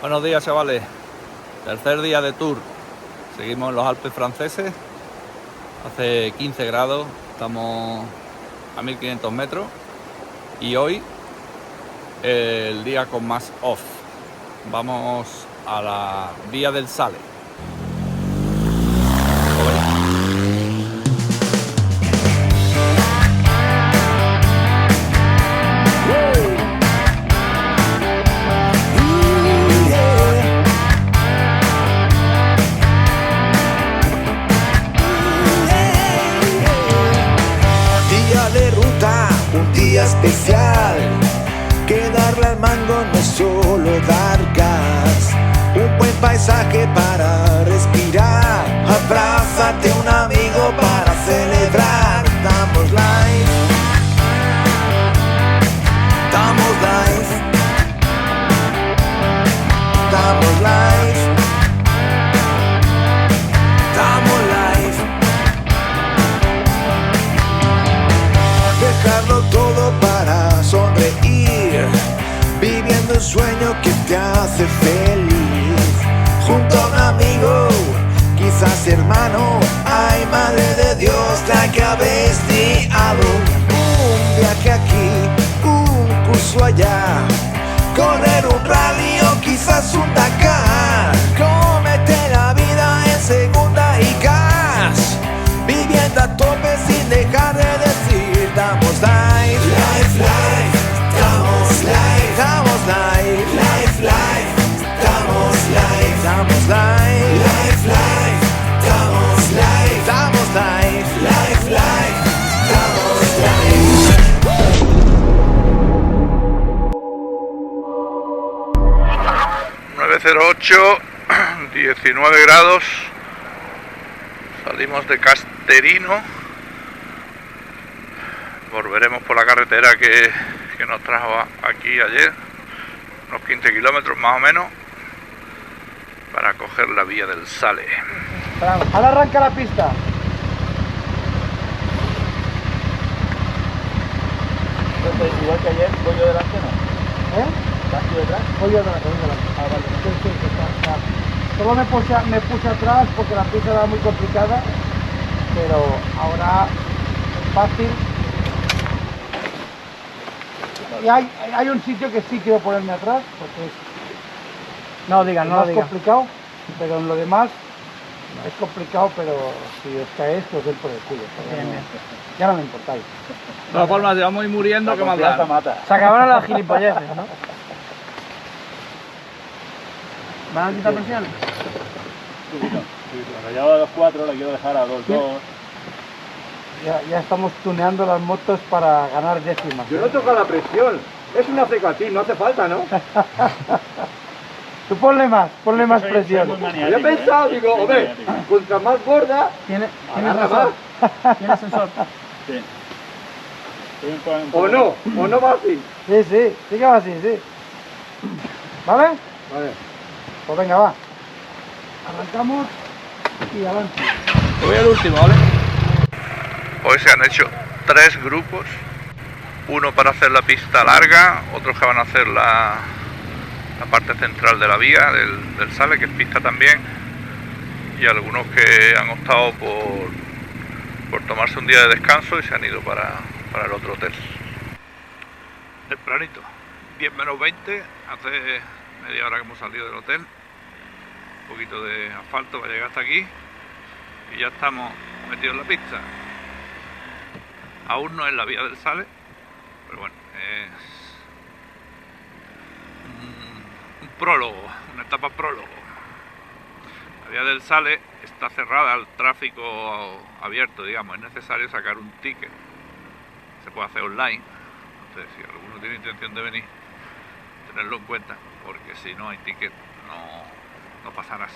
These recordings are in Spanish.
Buenos días, chavales. Tercer día de tour. Seguimos en los Alpes franceses. Hace 15 grados. Estamos a 1500 metros. Y hoy el día con más off. Vamos a la vía del Sale. Un día especial, que darle al mango no es solo dar gas. Un buen paisaje para respirar, abrázate a un amigo para celebrar. Damos live, damos live, damos live, damos live. Dejarlo todo para sonreír, viviendo un sueño que te hace feliz. Junto a un amigo, quizás hermano, ay madre de Dios, la que habéis liado. Un viaje aquí, un curso allá, correr un rally o quizás un Dakar. Cómete la vida en segunda y gas, viviendo a tope sin dejar de decir. Damos life, life, life, damos life, damos life, life, life, damos life, damos life, life, life, damos life, damos life, life, life, damos life. 908, 19 grados. Salimos de Casterino. Volveremos por la carretera que nos trajo aquí ayer, unos 15 kilómetros más o menos, para coger la vía del Sale. Ahora arranca la pista. Entonces, igual que ayer, voy yo delante, ¿no? ¿Vas tú detrás? Voy yo delante, Ah, vale. Sí, está. Solo me puse atrás porque la pista era muy complicada, pero ahora es fácil. Y hay un sitio que sí quiero ponerme atrás, porque es más complicado, pero en lo demás es complicado, pero si os caéis, os den por el culo. Ya no me importáis. De todas formas, si vamos a ir muriendo, ¿qué más da? Se acabaron las gilipolleces, ¿no? ¿Van a quitar presiones? Cuando llevo a 2.4 la quiero dejar a 2.2. Ya estamos tuneando las motos para ganar décimas. Yo no toco la presión, es una cecatín, no hace falta, ¿no? Tú ponle más presión. Yo he pensado, digo, hombre, contra más gorda, ¿Tiene agarra más. ¿Tiene sensor? Sí. O no va así. Sí que va así, sí. ¿Vale? Vale. Pues venga, va. Arrancamos y adelante. Voy al último, ¿vale? Hoy se han hecho 3 grupos, uno para hacer la pista larga, otros que van a hacer la parte central de la vía del Sale, que es pista también, y algunos que han optado por tomarse un día de descanso y se han ido para el otro hotel. Tempranito, 10 menos 20, hace media hora que hemos salido del hotel, un poquito de asfalto para llegar hasta aquí y ya estamos metidos en la pista. Aún no es la vía del Sale, pero bueno, es un prólogo, una etapa prólogo. La vía del Sale está cerrada al tráfico abierto, digamos, es necesario sacar un ticket. Se puede hacer online, entonces si alguno tiene intención de venir, tenerlo en cuenta, porque si no hay ticket no pasarás.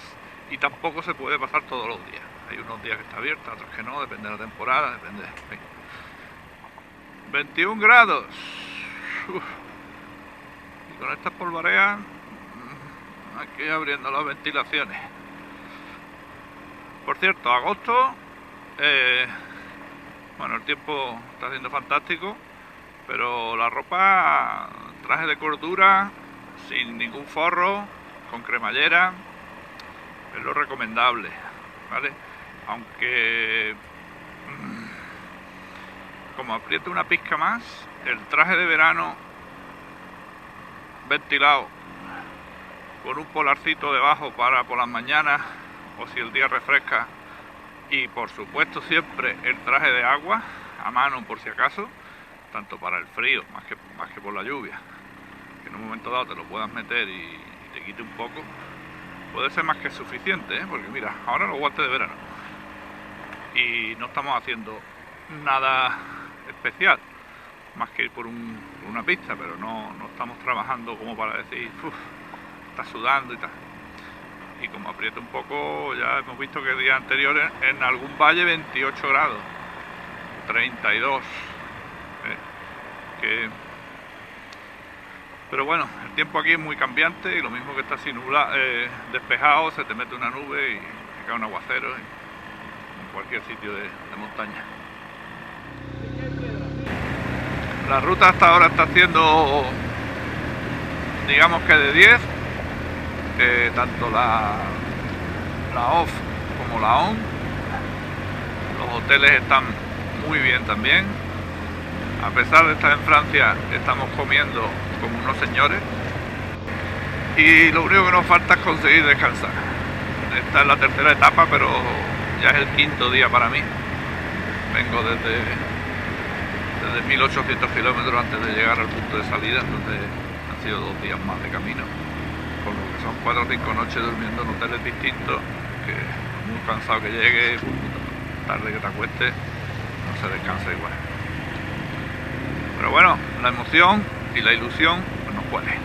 Y tampoco se puede pasar todos los días. Hay unos días que está abierta, otros que no, depende de la temporada, depende de... 21 grados. Uf. Y con estas polvareas aquí abriendo las ventilaciones. Por cierto, agosto, bueno, el tiempo está siendo fantástico, pero la ropa, traje de cordura, sin ningún forro, con cremallera es lo recomendable, ¿vale? Aunque como apriete una pizca más, el traje de verano ventilado con un polarcito debajo para por las mañanas o si el día refresca, y por supuesto siempre el traje de agua a mano por si acaso, tanto para el frío más que por la lluvia, que en un momento dado te lo puedas meter y te quite un poco, puede ser más que suficiente, ¿eh? Porque mira, ahora los guantes de verano y no estamos haciendo nada especial más que ir por una pista, pero no estamos trabajando como para decir uff, está sudando y tal. Y como aprieta un poco, ya hemos visto que días anteriores en algún valle 28 grados, 32, pero bueno, el tiempo aquí es muy cambiante y lo mismo que está así despejado, se te mete una nube y te cae un aguacero en cualquier sitio de montaña. La ruta hasta ahora está haciendo, digamos que de 10, tanto la off como la on. Los hoteles están muy bien también. A pesar de estar en Francia, estamos comiendo como unos señores. Y lo único que nos falta es conseguir descansar. Esta es la tercera etapa, pero ya es el quinto día para mí. Vengo desde 1800 kilómetros antes de llegar al punto de salida, entonces han sido 2 días más de camino, por lo que son 4 o 5 noches durmiendo en hoteles distintos, que muy cansado que llegue, tarde que te acuestes, no se descansa igual. Pero bueno, la emoción y la ilusión pues nos puede.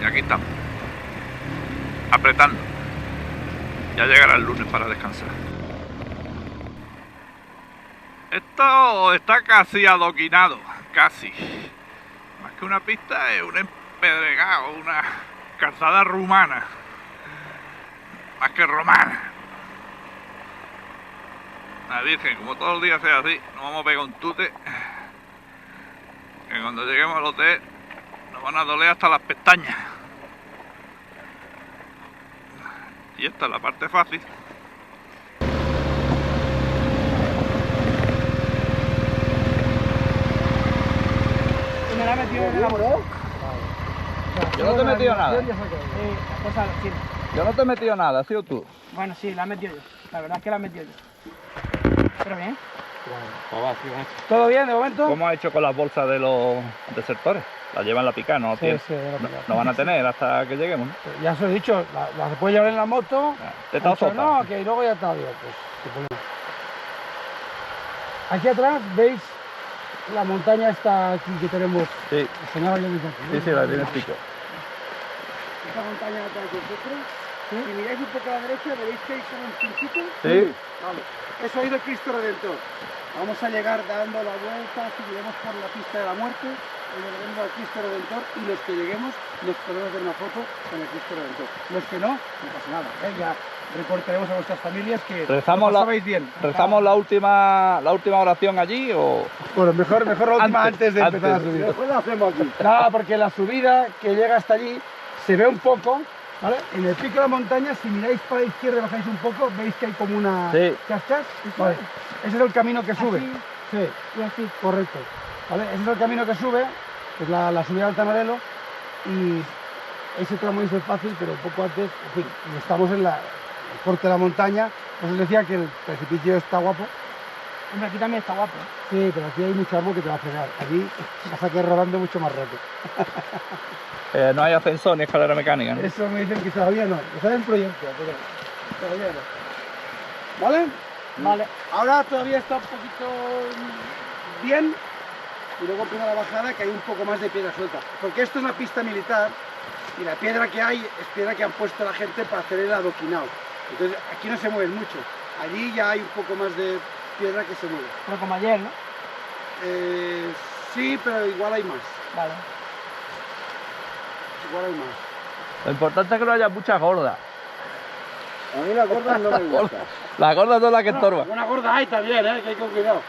Y aquí estamos, apretando. Ya llegará el lunes para descansar. Esto está casi adoquinado, casi. Más que una pista es un empedregado, una calzada rumana. Más que romana. La Virgen, como todos los días sea así, nos vamos a pegar un tute. Que cuando lleguemos al hotel nos van a doler hasta las pestañas. Y esta es la parte fácil. ¿Me la ha metido en el amor? Yo no te he metido nada. Yo no te he metido nada, ¿has sido tú? Bueno, sí, la he metido yo. La verdad es que la he metido yo. Pero bien. ¿Todo bien de momento? ¿Cómo ha hecho con las bolsas de los desertores? ¿Las llevan la pica? ¿No, Sí, no van a tener hasta que lleguemos, ¿no? Ya os he dicho, las puedes llevar en la moto. ¿Te está Dicho, no, que luego ya está bien. Pues, aquí atrás veis la montaña esta aquí que tenemos. Sí. Enseñaba yo desde aquí. Sí, sí, la tienes pico. Esta montaña atrás de vosotros. Si miráis un poco a la derecha, veréis que hay como un pincito. Sí. Vale. Eso ha ido Cristo Redentor. Vamos a llegar dando la vuelta, subiremos por la pista de la muerte, llegaremos al Cristo Redentor y los que lleguemos nos podemos hacer una foto con el Cristo Redentor. Los que no, no pasa nada. Ya recortaremos a vuestras familias que ¿Rezamos lo sabéis bien. ¿Rezamos la última oración allí o...? Bueno, mejor la última antes de empezar a subir. Después la hacemos aquí. Nada, porque la subida que llega hasta allí se ve un poco, ¿vale? En el pico de la montaña, si miráis para la izquierda y bajáis un poco, veis que hay como una... Sí. ¿Chas? Vale. Ese es el camino que sube. Así. Sí, Y así. correcto. ¿Vale? Ese es el camino que sube, que es la subida al Tanarelo, y ese tramo es fácil, pero un poco antes, en fin, y estamos en el corte de la montaña. Pues os decía que el precipicio está guapo. Hombre, aquí también está guapo. Sí, pero aquí hay mucho árbol que te va a fregar. Aquí vas a quedar rodando mucho más rápido. No hay ascensor ni escalera mecánica, ¿no? Eso me dicen que todavía no. Está en proyecto, pero todavía no. ¿Vale? Vale. Ahora todavía está un poquito bien y luego empieza la bajada que hay un poco más de piedra suelta. Porque esto es una pista militar y la piedra que hay es piedra que han puesto la gente para hacer el adoquinado. Entonces aquí no se mueven mucho. Allí ya hay un poco más de piedra que se mueve. Pero como ayer, ¿no? Sí, pero igual hay más. Vale. Igual hay más. Lo importante es que no haya muchas gordas. A mí las gordas no me gustan. Las gordas son las que estorban. Una gorda hay también, que hay con cuidado.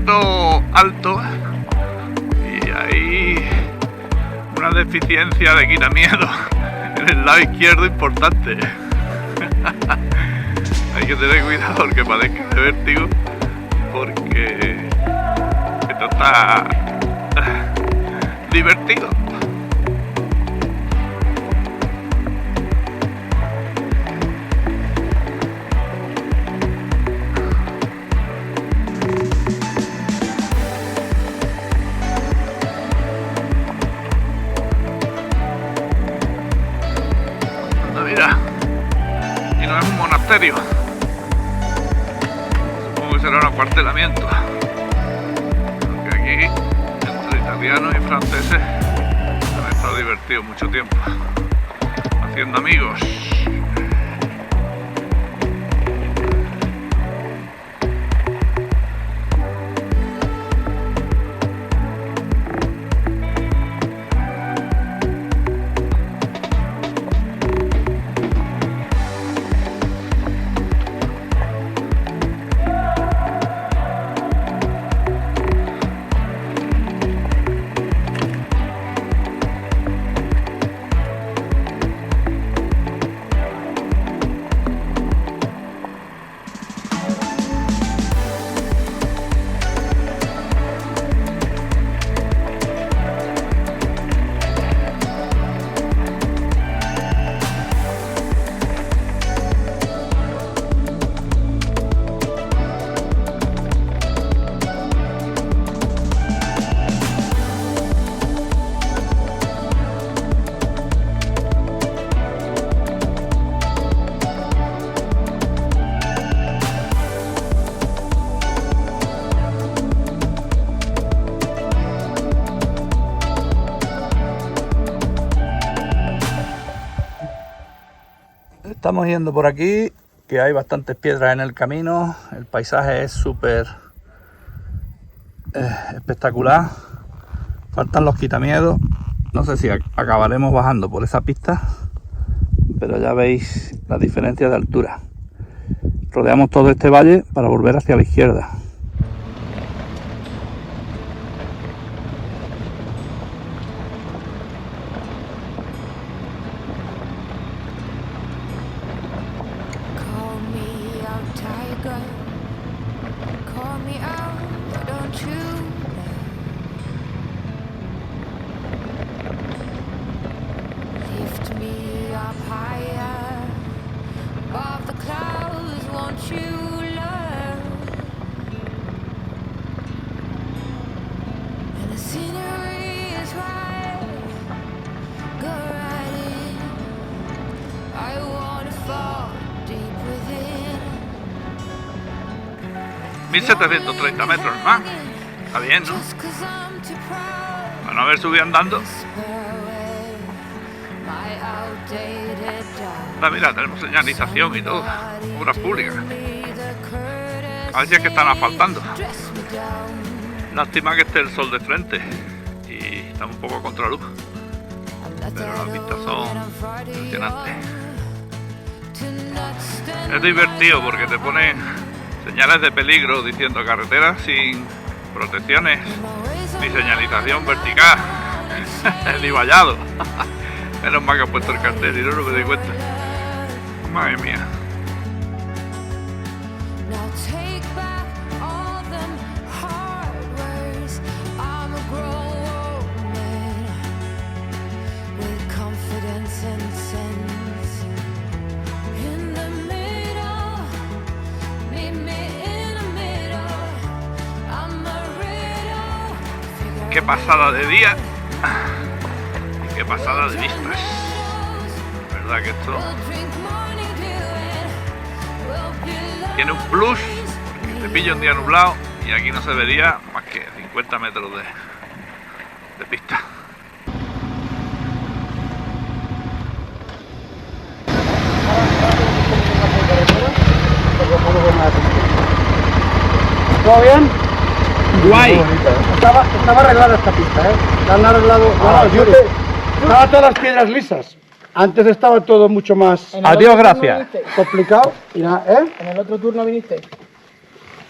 poquito alto y hay una deficiencia de quitamiedo en el lado izquierdo importante. Hay que tener cuidado porque padezca de vértigo, porque esto está divertido. Mira, y no es un monasterio, supongo que será un acuartelamiento, porque aquí entre italianos y franceses han estado divertidos mucho tiempo haciendo amigos. Estamos yendo por aquí, que hay bastantes piedras en el camino, el paisaje es súper espectacular, faltan los quitamiedos, no sé si acabaremos bajando por esa pista, pero ya veis la diferencia de altura. Rodeamos todo este valle para volver hacia la izquierda. Scenery is right, go right in. I wanna fall deep within. 1730 metros más. Está bien, ¿no? Just 'cause I'm too proud. Para no haber subido andando. My outdated doubt. Ah, mira, tenemos señalización y todo. Obras públicas. A ver si es que están asfaltando. Dress me down. Lástima que esté el sol de frente y estamos un poco a contraluz, pero las vistas son impresionantes. Es divertido porque te ponen señales de peligro diciendo carreteras sin protecciones ni señalización vertical, ni vallado. Menos mal que han puesto el cartel y no me di cuenta. Madre mía. Now take back all them hard words. I'm a grown man with confidence and sense. In the middle, meet me in the middle. I'm a riddle. Qué pasada de día y qué pasada de vistas. ¿Verdad que esto tiene un plus? Que te pilla un día nublado y aquí no se vería más que 50 metros de pista. ¿Todo bien? Guay. Estaba arreglada esta pista, ¿eh? La han arreglado. Estaban todas las piedras lisas. Antes estaba todo mucho más Adiós, gracias. complicado. Y nada, ¿eh? En el otro turno viniste.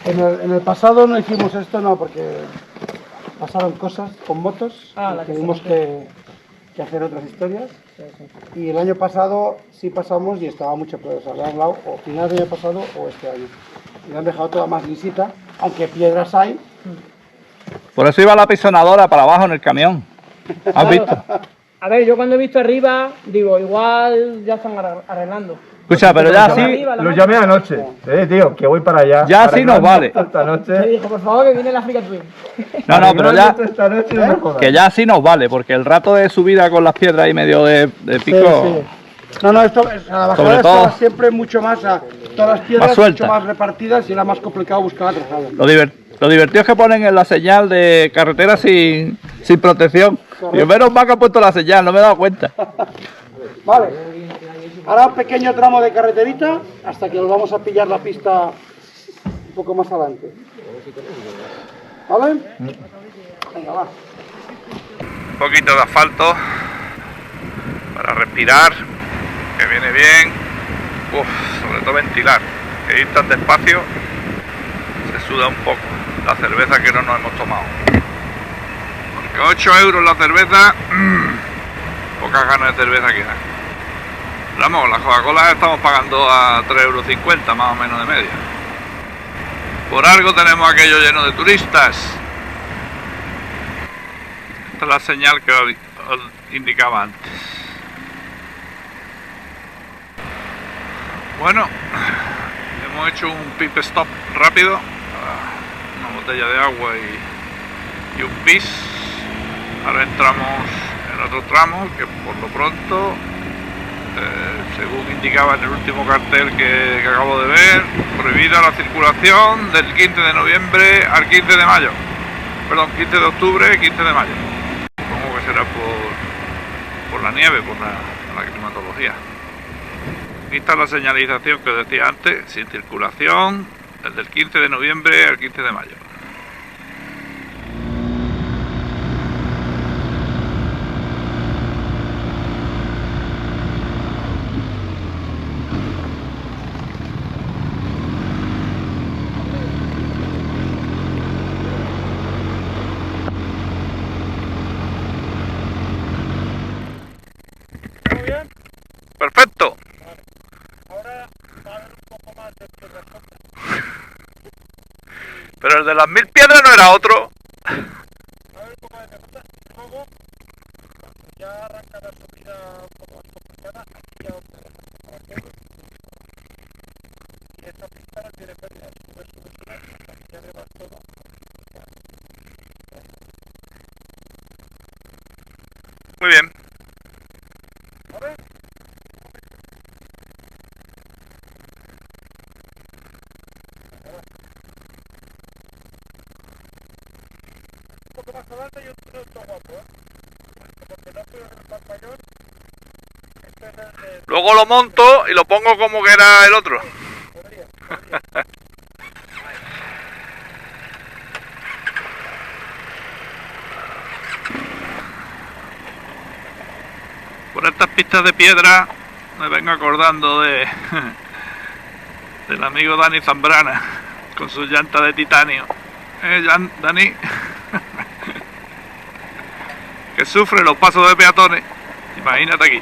En el pasado no hicimos esto, no, porque pasaron cosas con motos. Ah, y tuvimos que hacer otras historias. Y el año pasado sí pasamos y estaba mucho peor. O sea, le han hablado o final del año pasado o este año. Y le han dejado toda más lisita, aunque piedras hay. Por eso iba la pisonadora para abajo en el camión. ¿Has visto? A ver, yo cuando he visto arriba, digo, igual ya están arreglando. Escucha, pero ya Arriba, así, la Lo moto. llamé anoche. Tío, que voy para allá. Ya sí nos vale. Esta Me noche. dijo, por favor, que viene el Africa Twin. no, pero ya, Esta noche no me jodas. que ya sí nos vale, porque el rato de subida con las piedras y medio de pico, Sí. No, esto, o sea, la bajada Sobre todo- estaba siempre mucho más, todas las piedras Más suelta. mucho más repartidas y era más complicado buscar la trazada. lo divertido es que ponen en la señal de carretera sin protección. Y menos mal que han puesto la señal, no me he dado cuenta. Vale, ahora un pequeño tramo de carreterita hasta que nos vamos a pillar la pista un poco más adelante. ¿Vale? Venga, va. Un poquito de asfalto para respirar, que viene bien. Sobre todo ventilar, que ir tan despacio se suda un poco la cerveza que no nos hemos tomado. Porque 8 euros la cerveza, pocas ganas de cerveza quedan. Vamos, la Coca-Cola estamos pagando a 3,50 euros más o menos de media. Por algo tenemos aquello lleno de turistas. Esta es la señal que os indicaba antes. Bueno, hemos hecho un pit stop rápido, una botella de agua y un pis. Ahora entramos en otro tramo que por lo pronto, según indicaba en el último cartel que acabo de ver, prohibida la circulación del 15 de noviembre al 15 de mayo. Perdón, 15 de octubre, 15 de mayo. Supongo que será por la nieve, por la climatología. Aquí está la señalización que os decía antes, sin circulación, desde el 15 de noviembre al 15 de mayo. Perfecto. Pero el de las 1000 piedras no era otro. Muy bien. Luego lo monto y lo pongo como que era el otro. Por estas pistas de piedra me vengo acordando del amigo Dani Zambrana con sus llantas de titanio. Dani, que sufre los pasos de peatones. Imagínate aquí.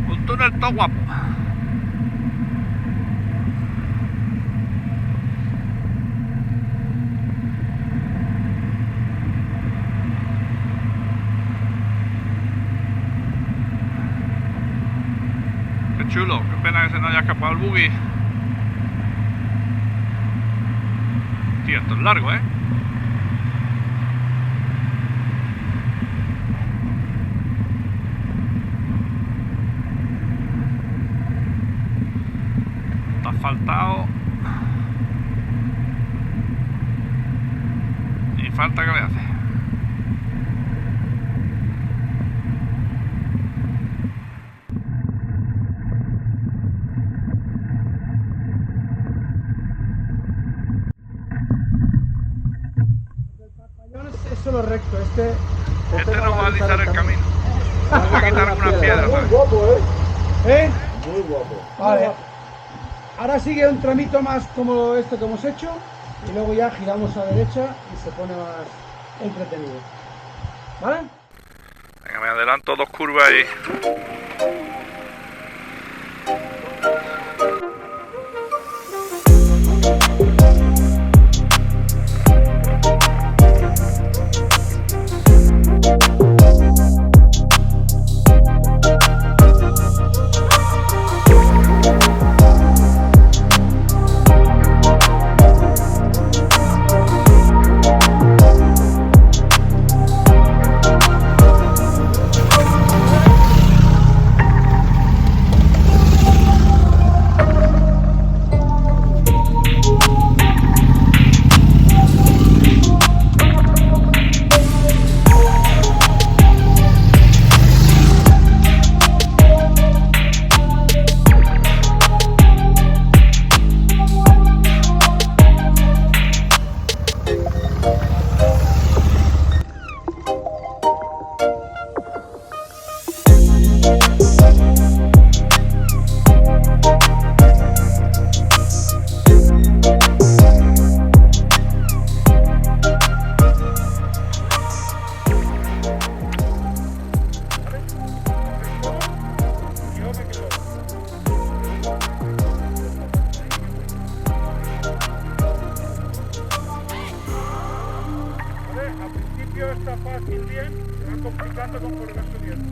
Un túnel todo guapo. Qué chulo, qué pena que se nos haya escapado el buggy. Tío, esto es largo, ¿eh? Está asfaltado. Ni falta que le hace. piedra, Muy ¿sabes? guapo, ¿Eh? Muy guapo. Vale. Ahora sigue un tramito más como este que hemos hecho y luego ya giramos a la derecha y se pone más entretenido. ¿Vale? Venga, me adelanto 2 curvas y... Está fácil, bien, se va complicando conforme va subiendo.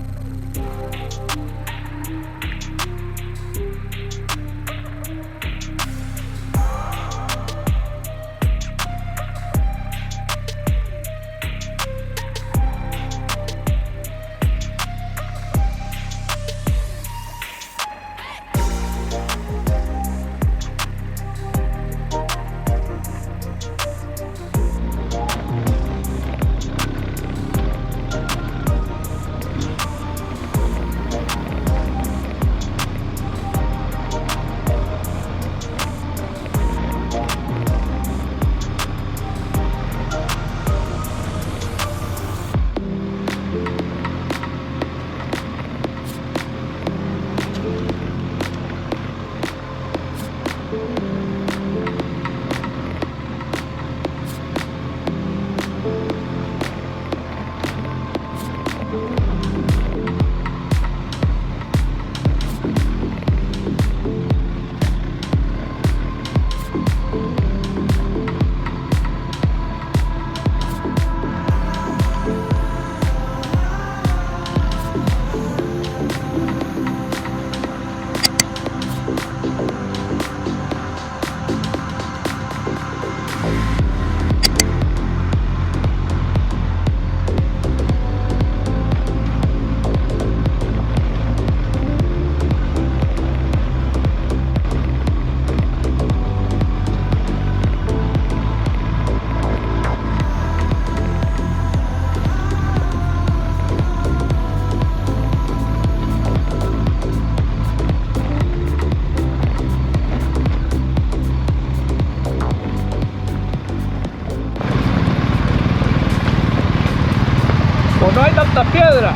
Pues no hay tantas piedras.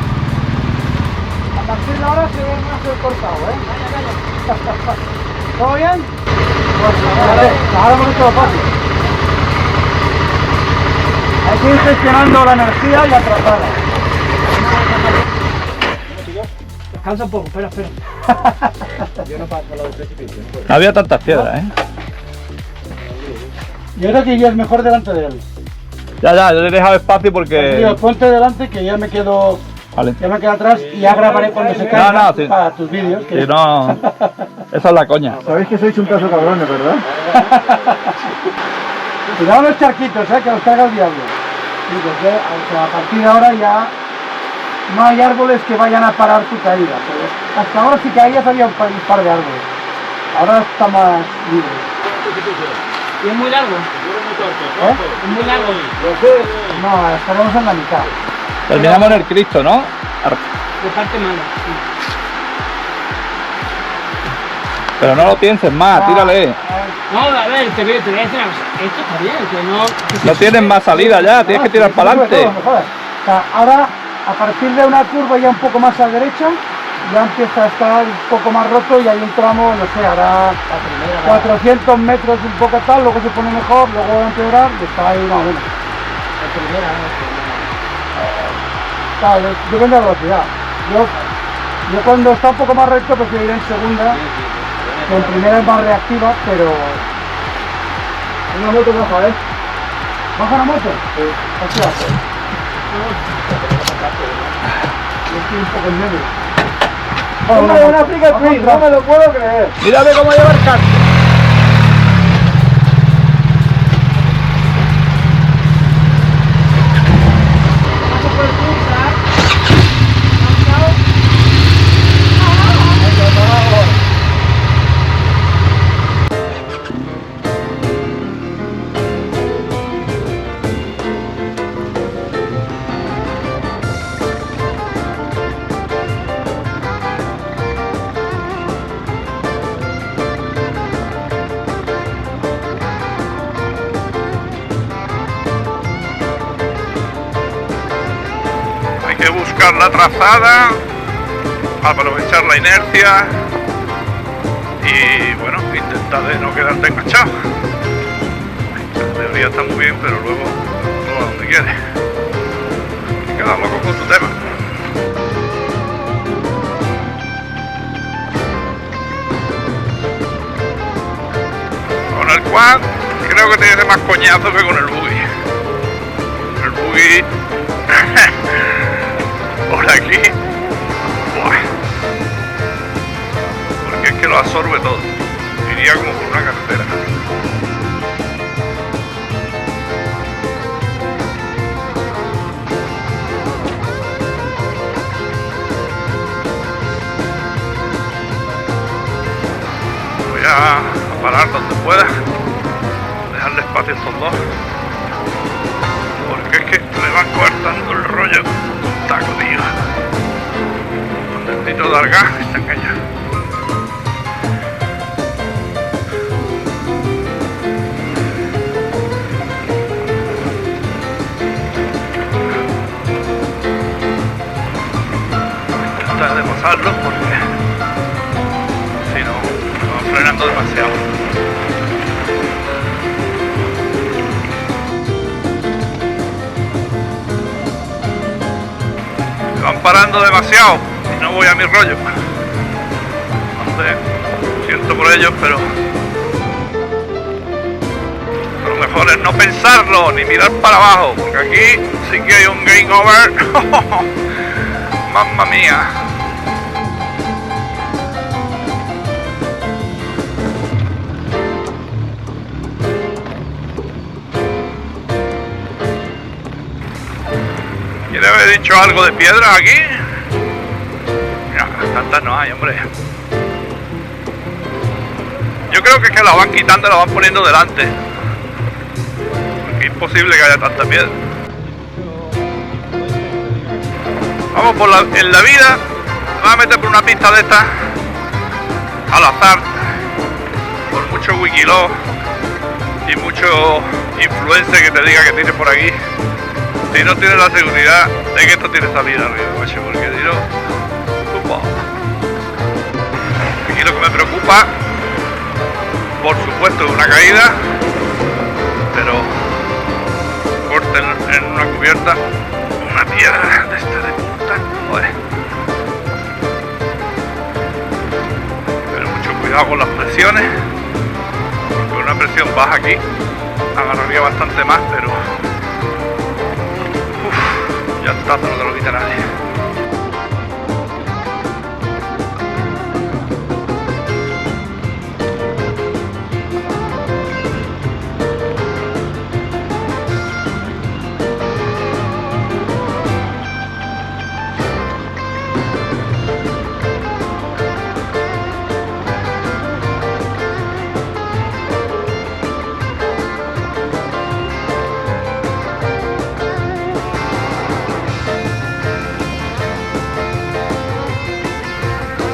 A partir de ahora se ve más el cortado, ¿eh? ¿Todo bien? Pues ahora hemos hecho lo fácil. Hay que ir gestionando la energía y la trazada. Descansa un poco, espera. Yo no paso al lado del precipicio. No había tantas piedras, ¿eh? Yo creo que irías mejor delante de él. Ya, yo le he dejado espacio porque... Tío, ponte delante que ya me quedo... Vale. Ya me quedo atrás y ya grabaré cuando se caiga No, sí. para tus vídeos. Si no... Esa es la coña. Sabéis que sois un caso cabrones, ¿verdad? Cuidado los charquitos, que los carga el diablo. Sí, porque a partir de ahora ya no hay árboles que vayan a parar tu caída. Pero hasta ahora si caías había un par de árboles. Ahora está más libre. ¿Y es muy largo? ¿Eh? Es muy largo. No, estaremos en la mitad. Terminamos en el Cristo, ¿no? De parte mala. Pero no lo pienses más, tírale. No, a ver, te voy a decir una cosa. Esto está bien, que no... No tienes más salida ya, tienes que tirar para adelante. O sea, ahora, a partir de una curva ya un poco más a la derecha, ya empieza a estar un poco más roto y hay un tramo, no sé, hará 400 metros un poco tal, luego se pone mejor, luego va a empeorar y está ahí más o menos. Claro, depende de la velocidad. Yo cuando está un poco más recto prefiero ir en segunda, que en primera es más reactiva, pero... Una moto baja, ¿eh? ¿Baja la moto? Sí. Hostia. Yo estoy un poco en medio. ¡Hombre, una Africa Twin! ¡No me lo puedo creer! Mírame cómo lleva el casco. Hay que buscar la trazada, aprovechar la inercia y bueno, intentar de no quedarte enganchado. En teoría está muy bien, pero luego no va donde quiere. Hay que dar loco con tu tema. Con el quad creo que tiene más coñazo que con el buggy. El buggy por aquí, buah, porque es que lo absorbe todo, iría como por una carretera. Voy a parar donde pueda, dejarle espacio a estos dos, porque es que me van cortando el rollo. Taco, tío. Necesito dar gas, está engañado. Intentar de pasarlo porque si no, me van frenando demasiado. Van parando demasiado y no voy a mi rollo. No sé, siento por ellos, pero lo mejor es no pensarlo ni mirar para abajo, porque aquí sí que hay un game over. Mamma mía. ¿Quiere haber dicho algo de piedras aquí? Mira, tantas no hay, hombre. Yo creo que es que la van quitando y la van poniendo delante. Porque es imposible que haya tanta piedra. Vamos, en la vida me voy a meter por una pista de estas al azar. Por mucho Wikiloc y mucho influencer que te diga que tiene por aquí. Si no tienes la seguridad de que esto tiene salida arriba, macho, porque si no, aquí lo que me preocupa, por supuesto, es una caída, pero corte en una cubierta, una piedra de esta de punta, joder. Pero mucho cuidado con las presiones, porque una presión baja aquí agarraría bastante más, pero ya está, no te lo quita nadie.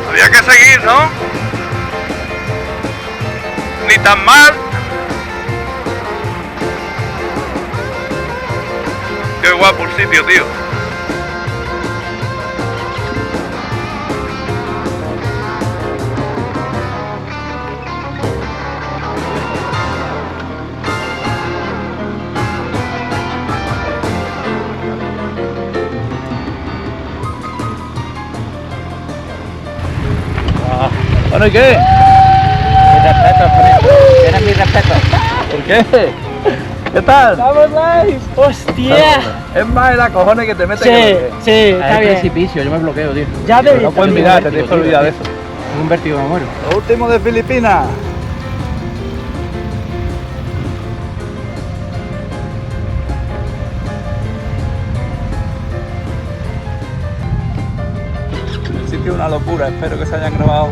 Había que seguir, ¿no? Ni tan mal. Qué guapo el sitio, tío. Bueno, ¿y qué? Mi respeto, tienes mi respeto. ¿Por qué? ¿Qué tal? ¡Vamos live! ¡Hostia! Es más el acojone que te mete Sí, que sí, está Es bien. precipicio, yo me bloqueo, tío. Ya te he no visto. puedes mirar, te tienes que olvidar de eso. Tengo un vértigo, me muero. Lo último de Filipinas. El sitio es una locura, espero que se hayan grabado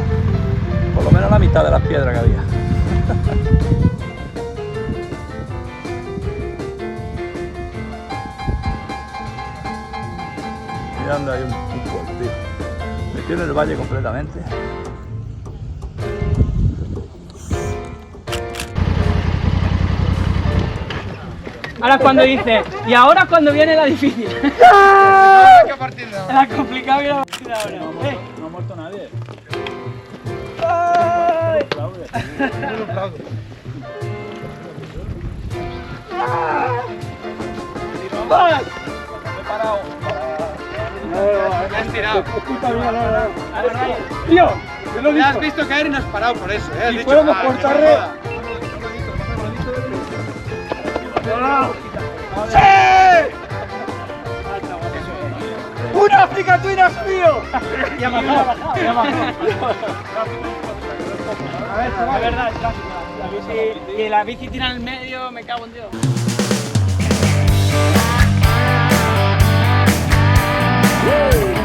por lo menos la mitad de las piedras que había. Mirando ahí un pueblo, tío. Metido en el valle completamente. Ahora es cuando dice, y ahora es cuando viene la difícil. La complicada viene a partir de ahora. No ha muerto nadie. Tío, me has visto caer y no has parado por eso, ¿eh? Has dicho, fuéramos por Torre. ¡Un África Twin es mío! Ya me ha bajado, ya me ha bajado. Es verdad, es tráfico. La bici, y la bici tira en el medio, me cago en Dios. Woo!